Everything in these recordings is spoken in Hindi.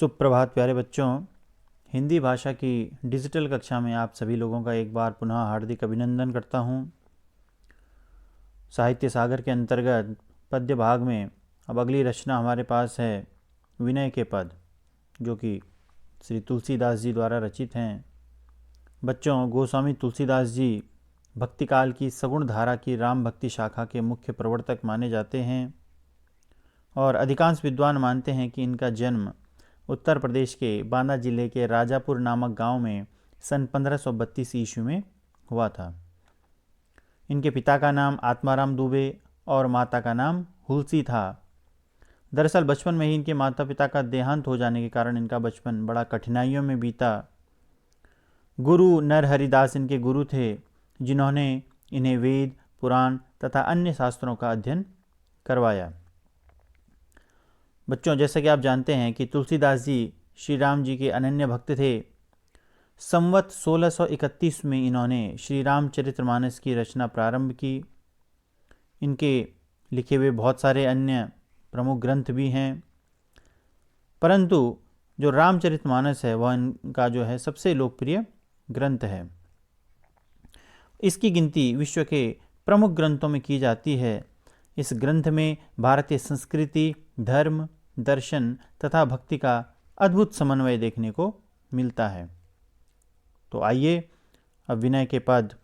सुप्रभात प्यारे बच्चों। हिंदी भाषा की डिजिटल कक्षा में आप सभी लोगों का एक बार पुनः हार्दिक अभिनंदन करता हूँ। साहित्य सागर के अंतर्गत पद्य भाग में अब अगली रचना हमारे पास है विनय के पद, जो कि श्री तुलसीदास जी द्वारा रचित हैं। बच्चों, गोस्वामी तुलसीदास जी भक्तिकाल की सगुण धारा की राम भक्ति शाखा के मुख्य प्रवर्तक माने जाते हैं और अधिकांश विद्वान मानते हैं कि इनका जन्म उत्तर प्रदेश के बांदा जिले के राजापुर नामक गांव में सन 1532 ईस्वी में हुआ था। इनके पिता का नाम आत्माराम दुबे और माता का नाम हुलसी था। दरअसल बचपन में ही इनके माता पिता का देहांत हो जाने के कारण इनका बचपन बड़ा कठिनाइयों में बीता। गुरु नरहरिदास इनके गुरु थे, जिन्होंने इन्हें वेद, पुराण तथा अन्य शास्त्रों का अध्ययन करवाया। बच्चों, जैसा कि आप जानते हैं कि तुलसीदास जी श्री राम जी के अनन्य भक्त थे। संवत 1631 में इन्होंने श्री रामचरितमानस की रचना प्रारंभ की। इनके लिखे हुए बहुत सारे अन्य प्रमुख ग्रंथ भी हैं, परंतु जो रामचरितमानस है वह इनका जो है सबसे लोकप्रिय ग्रंथ है। इसकी गिनती विश्व के प्रमुख ग्रंथों में की जाती है। इस ग्रंथ में भारतीय संस्कृति, धर्म, दर्शन तथा भक्ति का अद्भुत समन्वय देखने को मिलता है। तो आइए अब विनय के पद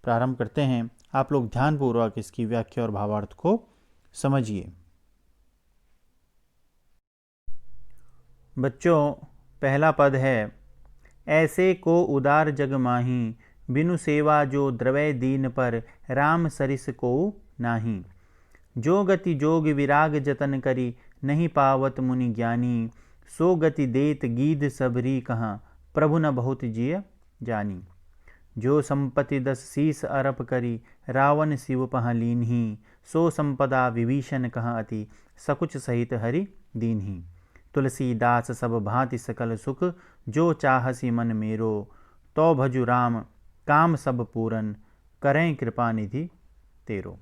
प्रारंभ करते हैं। आप लोग ध्यानपूर्वक इसकी व्याख्या और भावार्थ को समझिए। बच्चों, पहला पद है, ऐसे को उदार जग माही, बिनु सेवा जो द्रवय दीन पर, राम सरिस को नाही। जो गति जोग विराग जतन करी, नहीं पावत मुनि ज्ञानी। सो गति देत गीध सबरी कहाँ, प्रभु न बहुत जिय जानी। जो संपत्ति 10 शीस अरप करी, रावण शिव पह लीन्ही। सो संपदा विभीषण कहाँ अति, सकुच सहित हरि दीन्ही। तुलसीदास सब भांति सकल सुख, जो चाहसी मन मेरो। तो भजु राम काम सब पूरन, करें कृपा निधि तेरो।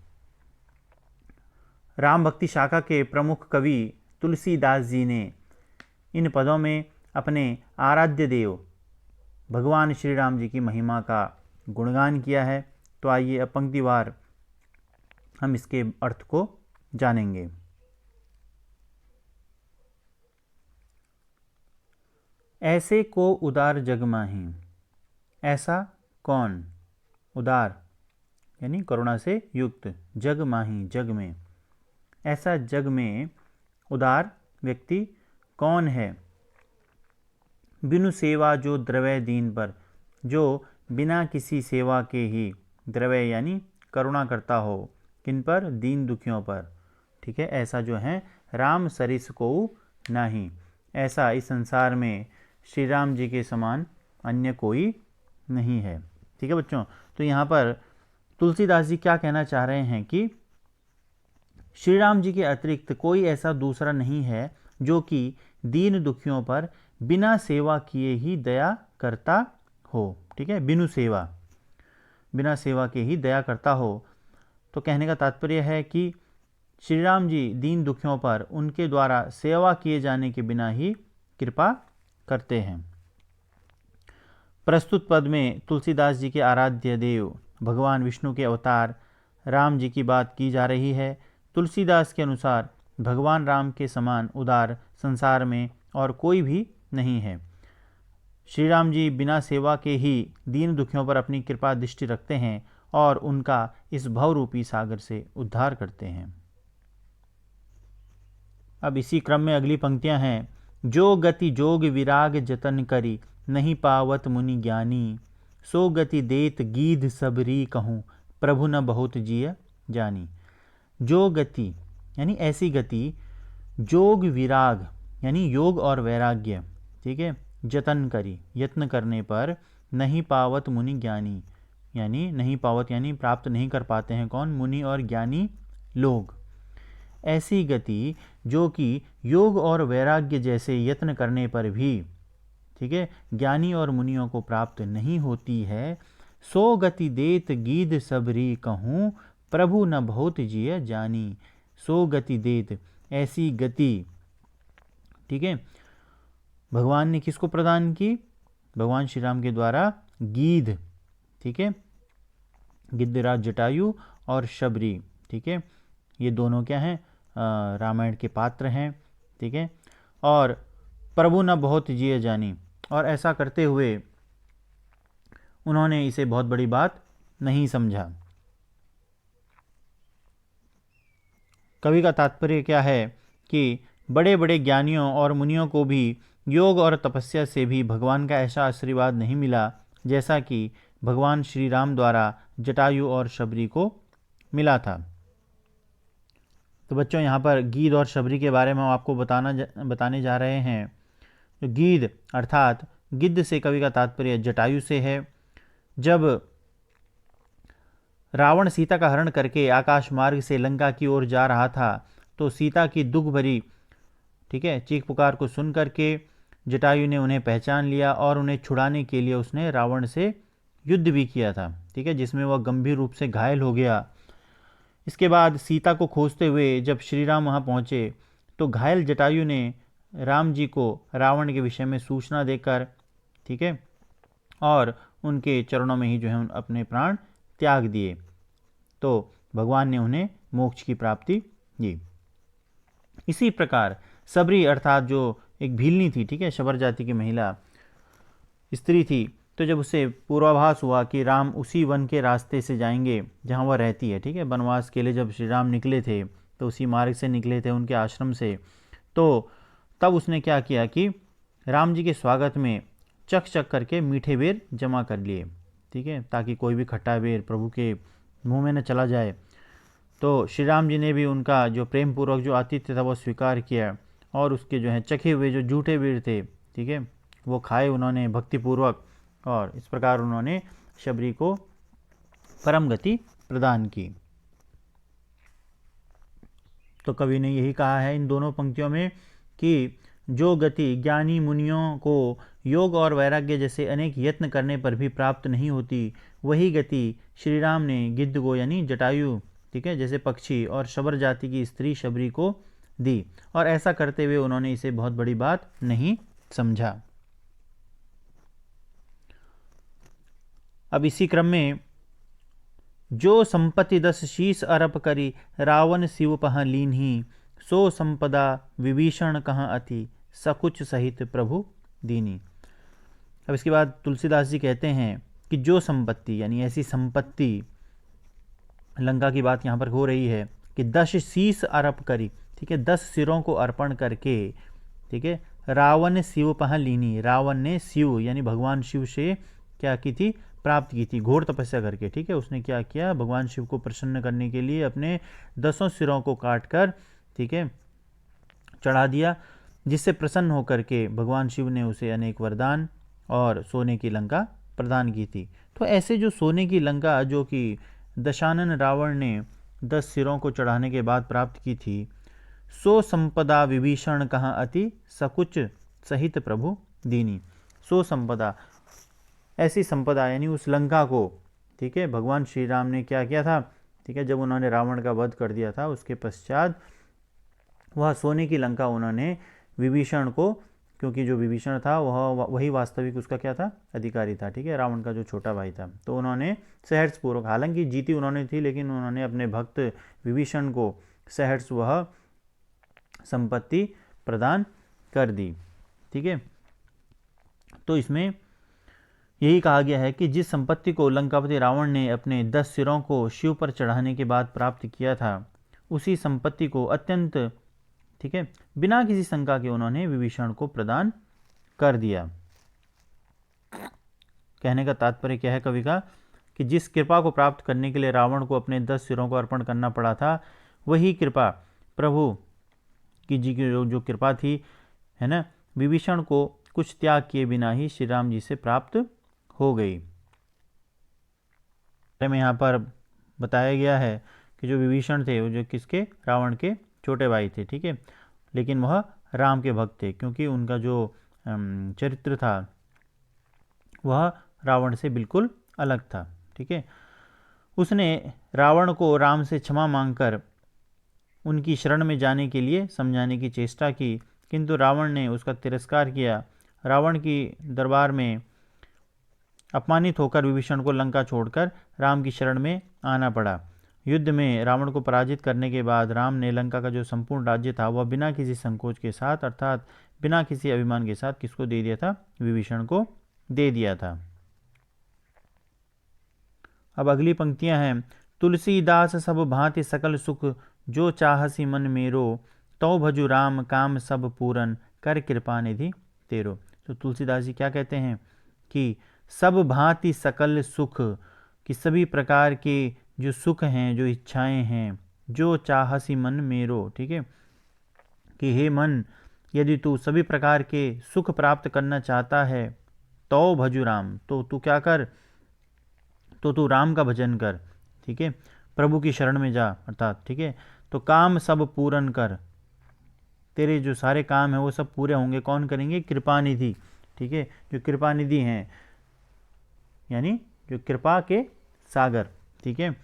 राम भक्ति शाखा के प्रमुख कवि तुलसीदास जी ने इन पदों में अपने आराध्य देव भगवान श्री राम जी की महिमा का गुणगान किया है। तो आइए अब पंक्तिवार हम इसके अर्थ को जानेंगे। ऐसे को उदार जग माही, ऐसा कौन, उदार यानी करुणा से युक्त, जग माही जग में, ऐसा जग में उदार व्यक्ति कौन है। बिनु सेवा जो द्रवय दीन पर, जो बिना किसी सेवा के ही, द्रवय यानी करुणा करता हो, किन पर, दीन दुखियों पर। ठीक है, ऐसा जो है राम सरिस को नाही, ऐसा इस संसार में श्री राम जी के समान अन्य कोई नहीं है। ठीक है बच्चों, तो यहाँ पर तुलसीदास जी क्या कहना चाह रहे हैं कि श्री राम जी के अतिरिक्त कोई ऐसा दूसरा नहीं है जो कि दीन दुखियों पर बिना सेवा किए ही दया करता हो। ठीक है, बिनु सेवा, बिना सेवा के ही दया करता हो। तो कहने का तात्पर्य है कि श्री राम जी दीन दुखियों पर उनके द्वारा सेवा किए जाने के बिना ही कृपा करते हैं। प्रस्तुत पद में तुलसीदास जी के आराध्य देव भगवान विष्णु के अवतार राम जी की बात की जा रही है। तुलसीदास के अनुसार भगवान राम के समान उदार संसार में और कोई भी नहीं है। श्री राम जी बिना सेवा के ही दीन दुखियों पर अपनी कृपा दृष्टि रखते हैं और उनका इस भवरूपी सागर से उद्धार करते हैं। अब इसी क्रम में अगली पंक्तियां हैं। जो गति जोग विराग जतन करी, नहीं पावत मुनि ज्ञानी। सो गति देत गीध सबरी कहूँ, प्रभु न बहुत जिय जानी। जो गति यानी ऐसी गति, जोग विराग यानी योग और वैराग्य, ठीक है, जतन करी यत्न करने पर, नहीं पावत मुनि ज्ञानी, यानी नहीं पावत यानी प्राप्त नहीं कर पाते हैं कौन, मुनि और ज्ञानी लोग। ऐसी गति जो कि योग और वैराग्य जैसे यत्न करने पर भी, ठीक है, ज्ञानी और मुनियों को प्राप्त नहीं होती है। सो गति देत गीध सबरी कहूँ, प्रभु न बहुत जिय जानी। सो गति देत, ऐसी गति, ठीक है, भगवान ने किसको प्रदान की? भगवान श्री राम के द्वारा गीध, ठीक है, गिद्धराज जटायु और शबरी, ठीक है, ये दोनों क्या हैं? रामायण के पात्र हैं, ठीक है। और प्रभु न बहुत जिए जानी, और ऐसा करते हुए उन्होंने इसे बहुत बड़ी बात नहीं समझा। कवि का तात्पर्य क्या है कि बड़े बड़े ज्ञानियों और मुनियों को भी योग और तपस्या से भी भगवान का ऐसा आशीर्वाद नहीं मिला जैसा कि भगवान श्री राम द्वारा जटायु और शबरी को मिला था। तो बच्चों, यहाँ पर गीध और शबरी के बारे में हम आपको बताने जा रहे हैं। तो गीध अर्थात गिद्ध से कवि का तात्पर्य जटायु से है। जब रावण सीता का हरण करके आकाश मार्ग से लंका की ओर जा रहा था तो सीता की दुख भरी, ठीक है, चीख पुकार को सुन करके जटायु ने उन्हें पहचान लिया और उन्हें छुड़ाने के लिए उसने रावण से युद्ध भी किया था, ठीक है, जिसमें वह गंभीर रूप से घायल हो गया। इसके बाद सीता को खोजते हुए जब श्री राम वहाँ पहुँचे तो घायल जटायु ने राम जी को रावण के विषय में सूचना देकर, ठीक है, और उनके चरणों में ही जो है अपने प्राण त्याग दिए। तो भगवान ने उन्हें मोक्ष की प्राप्ति दी। इसी प्रकार सबरी अर्थात जो एक भीलनी थी, ठीक है, शबर जाति की महिला स्त्री थी, तो जब उसे पूर्वाभास हुआ कि राम उसी वन के रास्ते से जाएंगे जहाँ वह रहती है, ठीक है, वनवास के लिए जब श्री राम निकले थे तो उसी मार्ग से निकले थे उनके आश्रम से, तो तब उसने क्या किया कि राम जी के स्वागत में चक चक करके मीठे बेर जमा कर लिए, ठीक है, ताकि कोई भी खट्टा बेर प्रभु के मुंह में न चला जाए। तो श्री राम जी ने भी उनका जो प्रेम पूर्वक जो आतिथ्य था वो स्वीकार किया और उसके जो है चखे हुए जो जूठे बेर थे, ठीक है, वो खाए उन्होंने भक्तिपूर्वक, और इस प्रकार उन्होंने शबरी को परम गति प्रदान की। तो कवि ने यही कहा है इन दोनों पंक्तियों में कि जो गति ज्ञानी मुनियों को योग और वैराग्य जैसे अनेक यत्न करने पर भी प्राप्त नहीं होती, वही गति श्री राम ने गिद्ध को यानी जटायु, ठीक है, जैसे पक्षी और शबर जाति की स्त्री शबरी को दी, और ऐसा करते हुए उन्होंने इसे बहुत बड़ी बात नहीं समझा। अब इसी क्रम में जो संपत्ति 10 शीस अरप करी रावण शिव पह लीन्ही, सो संपदा विभीषण कहाँ अति सकुच सहित प्रभु दीनी। अब इसके बाद तुलसीदास जी कहते हैं कि जो संपत्ति यानी ऐसी संपत्ति, लंका की बात यहाँ पर हो रही है कि 10 शीस अर्प करी, ठीक है, 10 सिरों को अर्पण करके, ठीक है, रावण शिव पह लीनी, रावण ने शिव यानी भगवान शिव से क्या की थी? प्राप्त की थी, घोर तपस्या करके, ठीक है, उसने क्या किया? भगवान शिव को प्रसन्न करने के लिए अपने 10 सिरों को काटकर, ठीक है, चढ़ा दिया, जिससे प्रसन्न होकर के भगवान शिव ने उसे अनेक वरदान और सोने की लंका प्रदान की थी। तो ऐसे जो सोने की लंका जो कि दशानन रावण ने 10 सिरों को चढ़ाने के बाद प्राप्त की थी, सो संपदा विभीषण कहाँ अति सकुच सहित प्रभु दीनी। सो संपदा, ऐसी संपदा यानी उस लंका को, ठीक है, भगवान श्री राम ने क्या किया था? ठीक है, जब उन्होंने रावण का वध कर दिया था उसके पश्चात वह सोने की लंका उन्होंने विभीषण को, क्योंकि जो विभीषण था वही वास्तविक उसका क्या था? अधिकारी था, ठीक है, रावण का जो छोटा भाई था। तो उन्होंने सहर्षपूर्वक, हालांकि जीती उन्होंने थी, लेकिन उन्होंने अपने भक्त विभीषण को सहर्ष वह संपत्ति प्रदान कर दी, ठीक है। तो इसमें यही कहा गया है कि जिस संपत्ति को लंकापति रावण ने अपने 10 सिरों को शिव पर चढ़ाने के बाद प्राप्त किया था, उसी संपत्ति को अत्यंत, ठीक है, बिना किसी शंका के उन्होंने विभीषण को प्रदान कर दिया। कहने का तात्पर्य क्या है कवि का? कि जिस कृपा को प्राप्त करने के लिए रावण को अपने 10 सिरों को अर्पण करना पड़ा था, वही कृपा प्रभु की जी की जो कृपा थी, है ना, विभीषण को कुछ त्याग किए बिना ही श्री राम जी से प्राप्त हो गई। में यहाँ पर बताया गया है कि जो विभीषण थे वो जो किसके? रावण के छोटे भाई थे, ठीक है, लेकिन वह राम के भक्त थे, क्योंकि उनका जो चरित्र था वह रावण से बिल्कुल अलग था, ठीक है। उसने रावण को राम से क्षमा मांगकर उनकी शरण में जाने के लिए समझाने की चेष्टा की, किंतु रावण ने उसका तिरस्कार किया। रावण की दरबार में अपमानित होकर विभीषण को लंका छोड़कर राम की शरण में आना पड़ा। युद्ध में रावण को पराजित करने के बाद राम ने लंका का जो संपूर्ण राज्य था वह बिना किसी संकोच के साथ अर्थात बिना किसी अभिमान के साथ किसको दे दिया था? विभीषण को दे दिया था। अब अगली पंक्तियां हैं। तुलसीदास सब भांति सकल सुख, जो चाहसी मन मेरो, तो भजु राम काम सब पूरन, कर कृपा निधि तेरो। तो तुलसीदास जी क्या कहते हैं कि सब भांति सकल सुख, कि सभी प्रकार के जो सुख हैं, जो इच्छाएं हैं, जो चाहसी मन मेरो, ठीक है, कि हे मन यदि तू सभी प्रकार के सुख प्राप्त करना चाहता है तो भजु राम, तो तू क्या कर, तो तू राम का भजन कर, ठीक है, प्रभु की शरण में जा अर्थात, ठीक है, तो काम सब पूर्ण कर, तेरे जो सारे काम हैं वो सब पूरे होंगे। कौन करेंगे? कृपा निधि, ठीक है, जो कृपा निधि हैं यानी जो कृपा के सागर, ठीक है।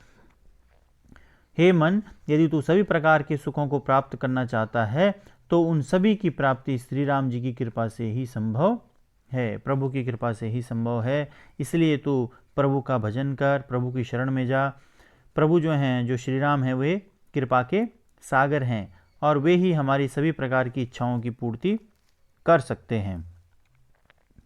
हे मन यदि तू सभी प्रकार के सुखों को प्राप्त करना चाहता है तो उन सभी की प्राप्ति श्री राम जी की कृपा से ही संभव है, प्रभु की कृपा से ही संभव है। इसलिए तू प्रभु का भजन कर, प्रभु की शरण में जा। प्रभु जो हैं, जो श्री राम हैं, वे कृपा के सागर हैं और वे ही हमारी सभी प्रकार की इच्छाओं की पूर्ति कर सकते हैं,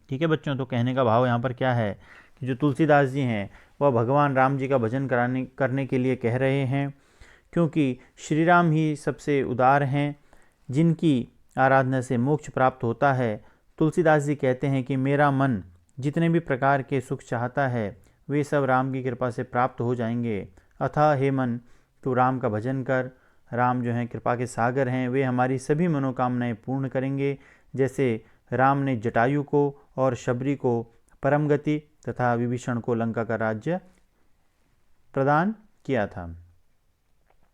ठीक है बच्चों। तो कहने का भाव यहाँ पर क्या है कि जो तुलसीदास जी हैं वह भगवान राम जी का भजन करने के लिए कह रहे हैं, क्योंकि श्री राम ही सबसे उदार हैं, जिनकी आराधना से मोक्ष प्राप्त होता है। तुलसीदास जी कहते हैं कि मेरा मन जितने भी प्रकार के सुख चाहता है वे सब राम की कृपा से प्राप्त हो जाएंगे। अतः हे मन तू राम का भजन कर, राम जो हैं कृपा के सागर हैं, वे हमारी सभी मनोकामनाएं पूर्ण करेंगे। जैसे राम ने जटायु को और शबरी को परम गति तथा विभीषण को लंका का राज्य प्रदान किया था।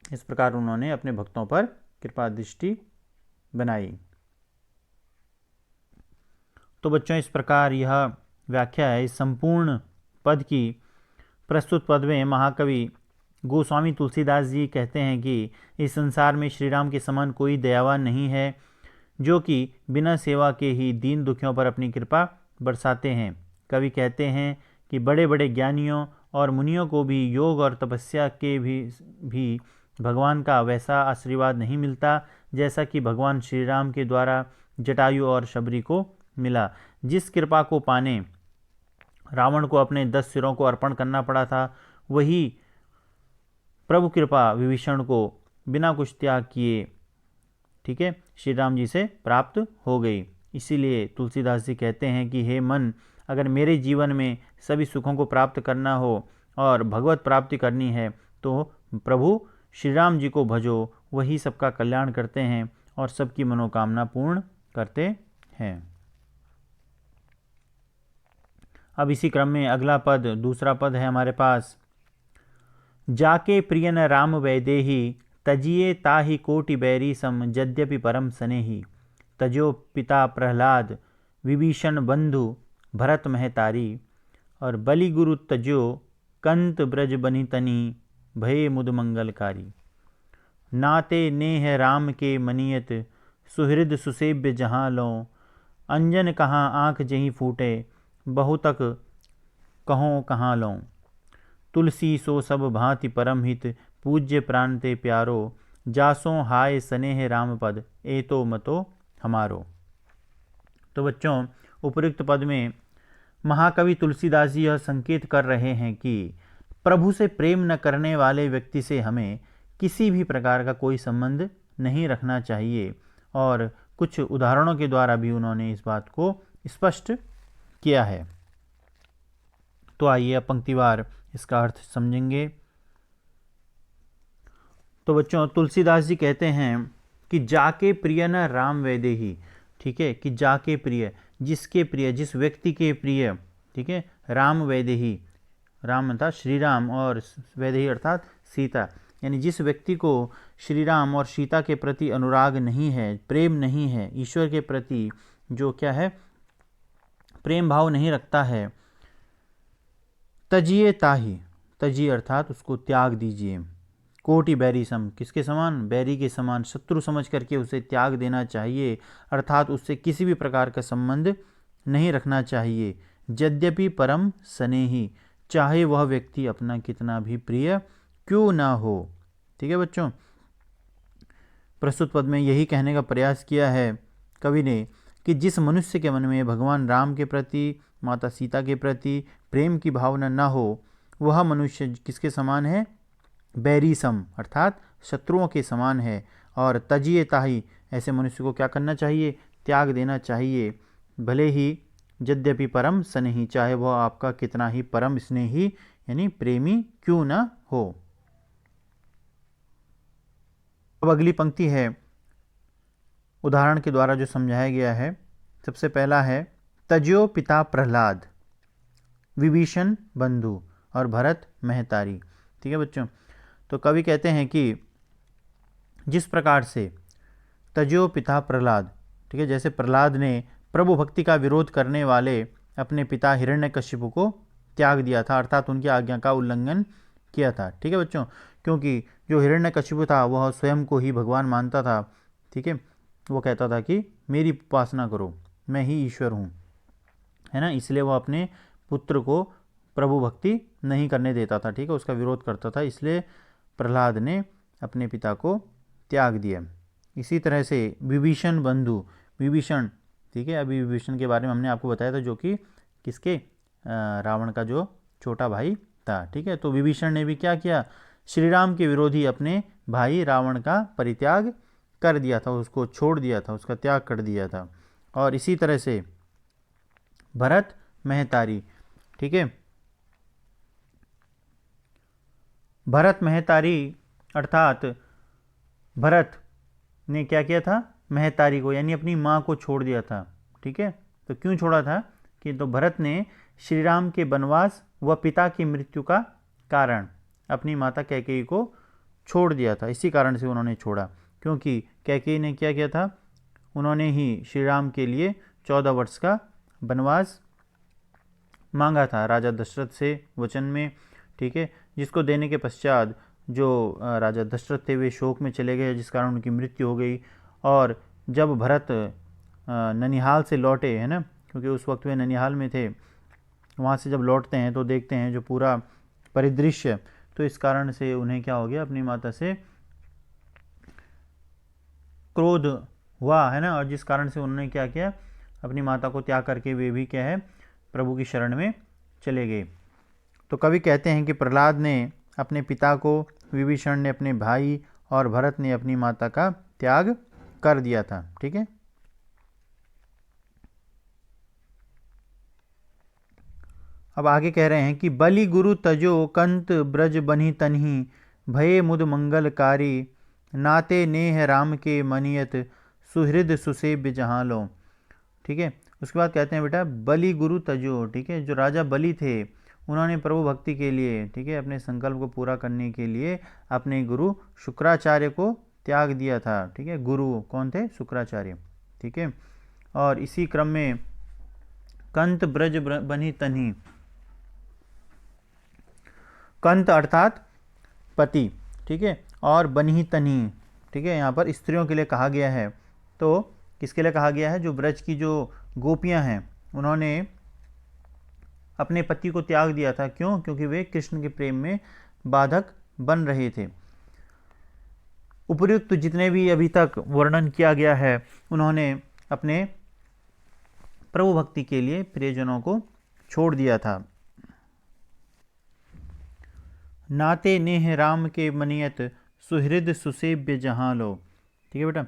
इस प्रकार उन्होंने अपने भक्तों पर कृपा दृष्टि बनाई। तो बच्चों इस प्रकार यह व्याख्या है इस संपूर्ण पद की। प्रस्तुत पद में महाकवि गोस्वामी तुलसीदास जी कहते हैं कि इस संसार में श्री राम के समान कोई दयावान नहीं है, जो कि बिना सेवा के ही दीन दुखियों पर अपनी कृपा बरसाते हैं। कवि कहते हैं कि बड़े बड़े ज्ञानियों और मुनियों को भी योग और तपस्या के भी भगवान का वैसा आशीर्वाद नहीं मिलता जैसा कि भगवान श्री राम के द्वारा जटायु और शबरी को मिला। जिस कृपा को पाने रावण को अपने 10 सिरों को अर्पण करना पड़ा था, वही प्रभु कृपा विभीषण को बिना कुछ त्याग किए, ठीक है, श्री राम जी से प्राप्त हो गई। इसीलिए तुलसीदास जी कहते हैं कि हे मन, अगर मेरे जीवन में सभी सुखों को प्राप्त करना हो और भगवत प्राप्ति करनी है तो प्रभु श्री राम जी को भजो, वही सबका कल्याण करते हैं और सबकी मनोकामना पूर्ण करते हैं। अब इसी क्रम में अगला पद, दूसरा पद है हमारे पास। जाके प्रियन राम वैदेही, तजिए ताहि कोटि बैरी सम, यद्यपि परम स्नेही, तजो पिता प्रहलाद विभीषण बंधु भरत महतारी, और बलि गुरु तजो कंत ब्रज बनि तनी, भये मुद मंगलकारी। नाते नेह राम के मनियत, सुहृद सुसेव्य जहाँ लो, अंजन कहाँ आँख जहीं फूटे, बहुतक कहों कहाँ लो। तुलसी सो सब भांति परम हित, पूज्य प्राण ते प्यारो, जासों हाय स्नेह राम पद, ए तो मतो हमारो। तो बच्चों उपयुक्त पद में महाकवि तुलसीदास जी यह संकेत कर रहे हैं कि प्रभु से प्रेम न करने वाले व्यक्ति से हमें किसी भी प्रकार का कोई संबंध नहीं रखना चाहिए, और कुछ उदाहरणों के द्वारा भी उन्होंने इस बात को स्पष्ट किया है। तो आइए अब पंक्तिवार इसका अर्थ समझेंगे। तो बच्चों तुलसीदास जी कहते हैं कि जाके प्रिय न राम वैदेही, ठीक है, कि जाके प्रिय, जिसके प्रिय, जिस व्यक्ति के प्रिय, ठीक है, राम वैदेही, राम अर्थात श्री राम और वैदेही अर्थात सीता, यानी जिस व्यक्ति को श्री राम और सीता के प्रति अनुराग नहीं है, प्रेम नहीं है, ईश्वर के प्रति जो क्या है प्रेम भाव नहीं रखता है, तजिए ताही, तजिए अर्थात उसको त्याग दीजिए, कोटि बैरी सम, किसके समान, बैरी के समान, शत्रु समझ करके उसे त्याग देना चाहिए, अर्थात उससे किसी भी प्रकार का संबंध नहीं रखना चाहिए, यद्यपि परम स्नेही, चाहे वह व्यक्ति अपना कितना भी प्रिय क्यों ना हो। ठीक है बच्चों, प्रस्तुत पद में यही कहने का प्रयास किया है कवि ने कि जिस मनुष्य के मन में भगवान राम के प्रति, माता सीता के प्रति प्रेम की भावना न हो, वह मनुष्य किसके समान है? बैरी सम, अर्थात शत्रुओं के समान है। और तजिए ताही, ऐसे मनुष्य को क्या करना चाहिए? त्याग देना चाहिए, भले ही यद्यपि परम स्नेही, चाहे वह आपका कितना ही परम स्नेही यानी प्रेमी क्यों ना हो। अब अगली पंक्ति है, उदाहरण के द्वारा जो समझाया गया है। सबसे पहला है, तज्यो पिता प्रहलाद, विभीषण बंधु और भरत महतारी। ठीक है बच्चों, तो कवि कहते हैं कि जिस प्रकार से तज्यो पिता प्रहलाद, ठीक है, जैसे प्रहलाद ने प्रभु भक्ति का विरोध करने वाले अपने पिता हिरण्यकशिपु को त्याग दिया था, अर्थात उनकी आज्ञा का उल्लंघन किया था। ठीक है बच्चों, क्योंकि जो हिरण्यकशिपु था वह स्वयं को ही भगवान मानता था। ठीक है, वो कहता था कि मेरी उपासना करो, मैं ही ईश्वर हूँ, है ना, इसलिए वह अपने पुत्र को प्रभु भक्ति नहीं करने देता था। ठीक है, उसका विरोध करता था, इसलिए प्रहलाद ने अपने पिता को त्याग दिया। इसी तरह से विभीषण बंधु, विभीषण, ठीक है, अभी विभीषण के बारे में हमने आपको बताया था, जो कि किसके, रावण का जो छोटा भाई था। ठीक है, तो विभीषण ने भी क्या किया? श्री राम के विरोधी अपने भाई रावण का परित्याग कर दिया था, उसको छोड़ दिया था, उसका त्याग कर दिया था। और इसी तरह से भरत महतारी, ठीक है, भरत महतारी अर्थात भरत ने क्या किया था? महतारी को यानी अपनी माँ को छोड़ दिया था। ठीक है, तो क्यों छोड़ा था? कि तो भरत ने श्री राम के वनवास व पिता की मृत्यु का कारण अपनी माता कैकेयी को छोड़ दिया था। इसी कारण से उन्होंने छोड़ा, क्योंकि कैकेयी ने क्या किया था? उन्होंने ही श्री राम के लिए 14 वर्ष का वनवास मांगा था राजा दशरथ से वचन में। ठीक है, जिसको देने के पश्चात जो राजा दशरथ थे वे शोक में चले गए, जिस कारण उनकी मृत्यु हो गई। और जब भरत ननिहाल से लौटे, है ना, क्योंकि उस वक्त वे ननिहाल में थे, वहाँ से जब लौटते हैं तो देखते हैं जो पूरा परिदृश्य, तो इस कारण से उन्हें क्या हो गया? अपनी माता से क्रोध हुआ, है ना, और जिस कारण से उन्होंने क्या किया? अपनी माता को त्याग करके वे भी क्या है? प्रभु की शरण में चले गए। तो कवि कहते हैं कि प्रहलाद ने अपने पिता को, विभीषण ने अपने भाई और भरत ने अपनी माता का त्याग कर दिया था। ठीक है, अब आगे कह रहे हैं कि बलि गुरु तजो कंत ब्रज बनी तन्ही, भये मुद मंगलकारी, नाते नेह राम के मनियत, सुहृद सुसेव्य जहाँ लो। ठीक है, उसके बाद कहते हैं बेटा बलि गुरु तजो। ठीक है, जो राजा बलि थे उन्होंने प्रभु भक्ति के लिए, ठीक है, अपने संकल्प को पूरा करने के लिए अपने गुरु शुक्राचार्य को त्याग दिया था। ठीक है, गुरु कौन थे? शुक्राचार्य। ठीक है, और इसी क्रम में कंत ब्रज बनी तन्ही, कंत अर्थात पति, ठीक है, और बनी तन्ही, ठीक है, यहाँ पर स्त्रियों के लिए कहा गया है। तो किसके लिए कहा गया है? जो ब्रज की जो गोपियाँ हैं उन्होंने अपने पति को त्याग दिया था। क्यों? क्योंकि वे कृष्ण के प्रेम में बाधक बन रहे थे। उपर्युक्त जितने भी अभी तक वर्णन किया गया है उन्होंने अपने प्रभु भक्ति के लिए प्रियजनों को छोड़ दिया था। नाते नेह राम के मनियत, सुहृद सुसेव्य जहाँ लो। ठीक है बेटा,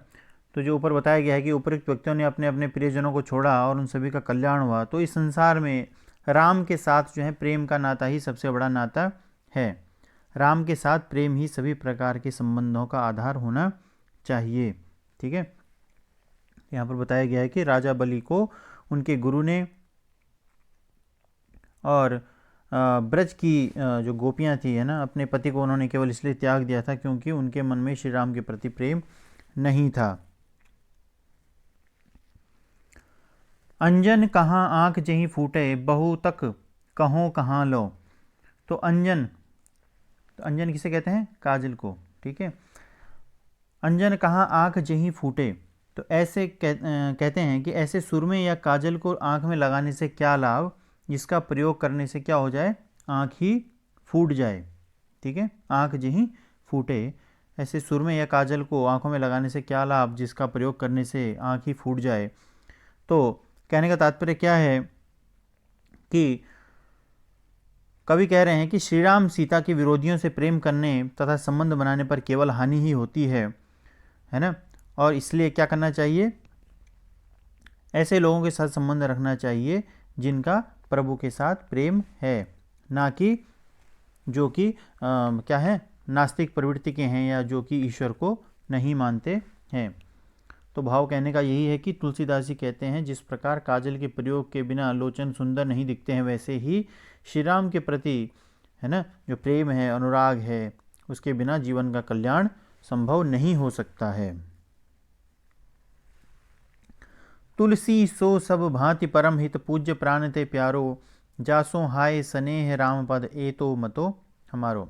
तो जो ऊपर बताया गया है कि उपयुक्त व्यक्तियों ने अपने अपने प्रियजनों को छोड़ा और उन सभी का कल्याण हुआ, तो इस संसार में राम के साथ जो है प्रेम का नाता ही सबसे बड़ा नाता है। राम के साथ प्रेम ही सभी प्रकार के संबंधों का आधार होना चाहिए। ठीक है, यहाँ पर बताया गया है कि राजा बलि को उनके गुरु ने और ब्रज की जो गोपियाँ थी, है ना, अपने पति को उन्होंने केवल इसलिए त्याग दिया था क्योंकि उनके मन में श्री राम के प्रति प्रेम नहीं था। अंजन कहाँ आँख जहीं फूटे, बहु तक कहो कहाँ लो। तो अंजन, तो अंजन किसे कहते हैं? काजल को। ठीक है, अंजन कहाँ आँख जहीं फूटे, तो ऐसे कहते हैं कि ऐसे सुरमे या काजल को आँख में लगाने से क्या लाभ, जिसका प्रयोग करने से क्या हो जाए, आँख ही फूट जाए। ठीक है, आँख जी ही फूटे। ऐसे सुरमे या काजल को आँखों में लगाने से क्या लाभ, जिसका प्रयोग करने से आँख ही फूट जाए। तो कहने का तात्पर्य क्या है कि कवि कह रहे हैं कि श्री राम सीता के विरोधियों से प्रेम करने तथा संबंध बनाने पर केवल हानि ही होती है ना। और इसलिए क्या करना चाहिए, ऐसे लोगों के साथ संबंध रखना चाहिए जिनका प्रभु के साथ प्रेम है, ना कि जो कि क्या है, नास्तिक प्रवृत्ति के हैं या जो कि ईश्वर को नहीं मानते हैं। तो भाव कहने का यही है कि तुलसीदास जी कहते हैं, जिस प्रकार काजल के प्रयोग के बिना लोचन सुंदर नहीं दिखते हैं, वैसे ही श्री राम के प्रति है ना जो प्रेम है, अनुराग है, उसके बिना जीवन का कल्याण संभव नहीं हो सकता है। तुलसी सो सब भांति परम हित, पूज्य प्राण ते प्यारो, जासो हाय स्नेह राम पद ए तो मतो हमारो।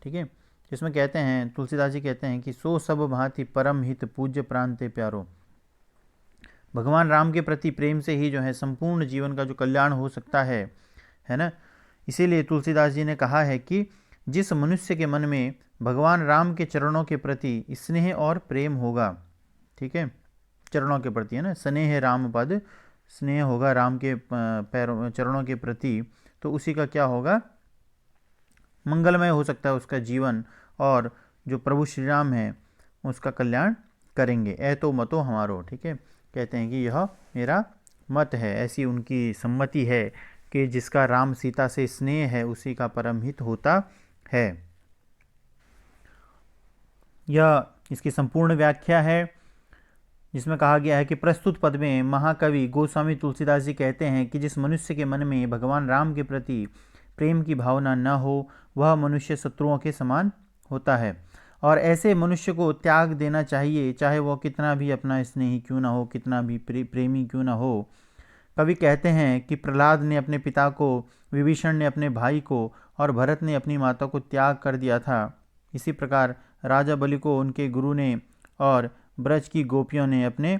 ठीक है, जिसमें कहते हैं, तुलसीदास जी कहते हैं कि सो सब भांति परम हित, पूज्य प्राण ते प्यारो। भगवान राम के प्रति प्रेम से ही जो है संपूर्ण जीवन का जो कल्याण हो सकता है ना। इसीलिए तुलसीदास जी ने कहा है कि जिस मनुष्य के मन में भगवान राम के चरणों के प्रति स्नेह और प्रेम होगा, ठीक है, चरणों के प्रति है ना, स्नेह राम पद, स्नेह होगा राम के पैरों चरणों के प्रति, तो उसी का क्या होगा, मंगलमय हो सकता है उसका जीवन, और जो प्रभु श्री राम है उसका कल्याण करेंगे। ए तो मतो हमारो। ठीक है, कहते हैं कि यह मेरा मत है, ऐसी उनकी सम्मति है कि जिसका राम सीता से स्नेह है उसी का परम हित होता है। यह इसकी संपूर्ण व्याख्या है, जिसमें कहा गया है कि प्रस्तुत पद में महाकवि गोस्वामी तुलसीदास जी कहते हैं कि जिस मनुष्य के मन में भगवान राम के प्रति प्रेम की भावना न हो, वह मनुष्य शत्रुओं के समान होता है, और ऐसे मनुष्य को त्याग देना चाहिए, चाहे वह कितना भी अपना स्नेही क्यों ना हो, कितना भी प्रेमी क्यों ना हो। कवि कहते हैं कि प्रहलाद ने अपने पिता को, विभीषण ने अपने भाई को, और भरत ने अपनी माता को त्याग कर दिया था। इसी प्रकार राजा बलि को उनके गुरु ने और ब्रज की गोपियों ने अपने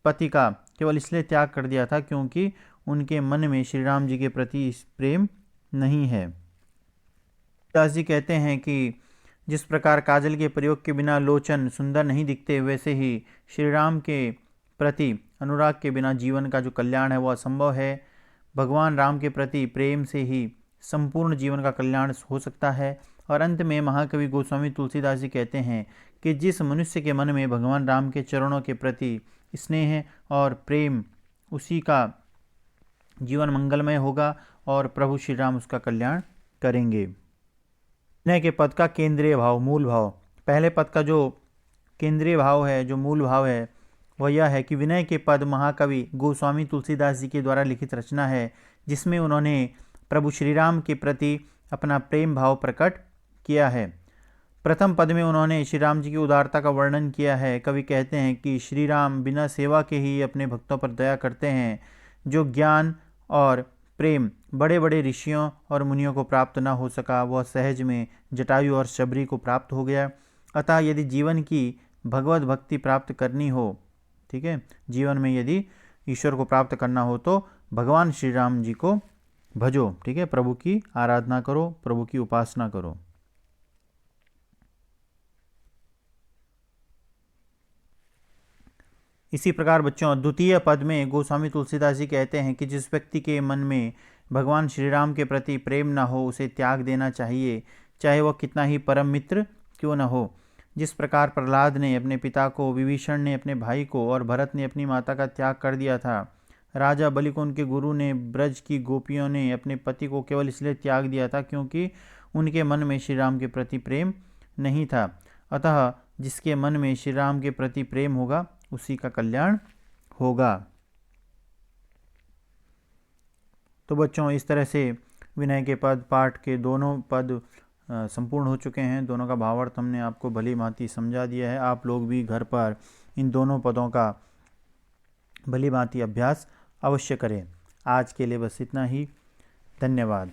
पति का केवल इसलिए त्याग कर दिया था क्योंकि उनके मन में श्री राम जी के प्रति प्रेम नहीं है। दास जी कहते हैं कि जिस प्रकार काजल के प्रयोग के बिना लोचन सुंदर नहीं दिखते, वैसे ही श्री राम के प्रति अनुराग के बिना जीवन का जो कल्याण है वह असंभव है। भगवान राम के प्रति प्रेम से ही संपूर्ण जीवन का कल्याण हो सकता है। और अंत में महाकवि गोस्वामी तुलसीदास जी कहते हैं कि जिस मनुष्य के मन में भगवान राम के चरणों के प्रति स्नेह और प्रेम, उसी का जीवन मंगलमय होगा और प्रभु श्री राम उसका कल्याण करेंगे। विनय के पद का केंद्रीय भाव, मूल भाव। पहले पद का जो केंद्रीय भाव है, जो मूल भाव है, वह यह है कि विनय के पद महाकवि गोस्वामी तुलसीदास जी के द्वारा लिखित रचना है, जिसमें उन्होंने प्रभु श्री राम के प्रति अपना प्रेम भाव प्रकट किया है। प्रथम पद में उन्होंने श्री राम जी की उदारता का वर्णन किया है। कवि कहते हैं कि श्री राम बिना सेवा के ही अपने भक्तों पर दया करते हैं। जो ज्ञान और प्रेम बड़े बड़े ऋषियों और मुनियों को प्राप्त न हो सका, वह सहज में जटायु और शबरी को प्राप्त हो गया। अतः यदि जीवन की भगवत भक्ति प्राप्त करनी हो, ठीक है, जीवन में यदि ईश्वर को प्राप्त करना हो तो भगवान श्री राम जी को भजो। ठीक है, प्रभु की आराधना करो, प्रभु की उपासना करो। इसी प्रकार बच्चों, द्वितीय पद में गोस्वामी तुलसीदास जी कहते हैं कि जिस व्यक्ति के मन में भगवान श्री राम के प्रति प्रेम न हो, उसे त्याग देना चाहिए, चाहे वह कितना ही परम मित्र क्यों न हो। जिस प्रकार प्रहलाद ने अपने पिता को, विभीषण ने अपने भाई को और भरत ने अपनी माता का त्याग कर दिया था, राजा बलि को उनके गुरु ने, ब्रज की गोपियों ने अपने पति को केवल इसलिए त्याग दिया था क्योंकि उनके मन में श्री राम के प्रति प्रेम नहीं था। अतः जिसके मन में श्री राम के प्रति प्रेम होगा, उसी का कल्याण होगा। तो बच्चों, इस तरह से विनय के पद पाठ के दोनों पद संपूर्ण हो चुके हैं। दोनों का भावार्थ हमने आपको भली भांति समझा दिया है। आप लोग भी घर पर इन दोनों पदों का भली भांति अभ्यास अवश्य करें। आज के लिए बस इतना ही। धन्यवाद।